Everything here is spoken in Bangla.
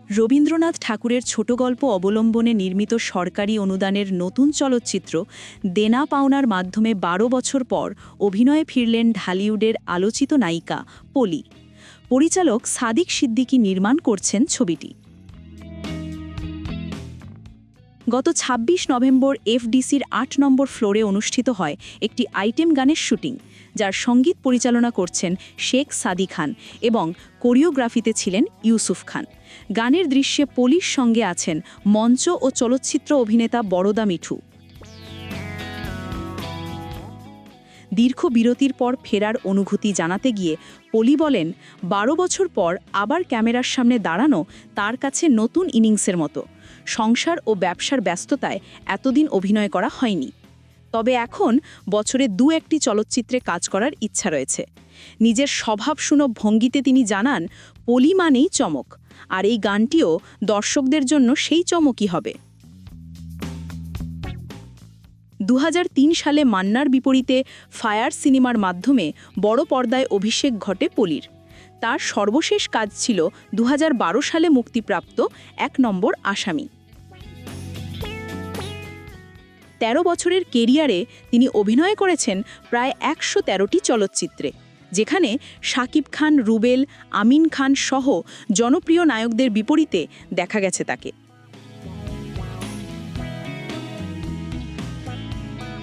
রবীন্দ্রনাথ ঠাকুরের ছোট গল্প অবলম্বনে নির্মিত সরকারি অনুদানের নতুন চলচ্চিত্র দেনা পাওনার মাধ্যমে ১২ বছর পর অভিনয়ে ফিরলেন ঢালিউডের আলোচিত নায়িকা পলি। পরিচালক সাদিক সিদ্দিকী নির্মাণ করছেন ছবিটি। গত ২৬ নভেম্বর এফডিসির ৮ নম্বর ফ্লোরে অনুষ্ঠিত হয় একটি আইটেম গানের শুটিং, যার সঙ্গীত পরিচালনা করছেন শেখ সাদি খান এবং কোরিওগ্রাফিতে ছিলেন ইউসুফ খান। গানের দৃশ্যে পলির সঙ্গে আছেন মঞ্চ ও চলচ্চিত্র অভিনেতা বরদা মিঠু। দীর্ঘ বিরতির পর ফেরার অনুভূতি জানাতে গিয়ে পলি বলেন, ১২ বছর পর আবার ক্যামেরার সামনে দাঁড়ানো তার কাছে নতুন ইনিংসের মতো। সংসার ও ব্যবসার ব্যস্ততায় এতদিন অভিনয় করা হয়নি, তবে এখন বছরে ২-১টি চলচ্চিত্রে কাজ করার ইচ্ছা রয়েছে। নিজের স্বভাবসুলভ ভঙ্গিতে তিনি জানান, পলি মানেই চমক, আর এই গানটিও দর্শকদের জন্য সেই চমকই হবে। ২০০৩ সালে মান্নার বিপরীতে ফায়ার সিনেমার মাধ্যমে বড় পর্দায় অভিষেক ঘটে পলির। তার সর্বশেষ কাজ ছিল ২০১২ সালে মুক্তিপ্রাপ্ত ১ নম্বর আসামি। ১৩ বছরের কেরিয়ারে তিনি অভিনয় করেছেন প্রায় ১১৩টি চলচ্চিত্রে, যেখানে শাকিব খান, রুবেল, আমিন খান সহ জনপ্রিয় নায়কদের বিপরীতে দেখা গেছে তাকে।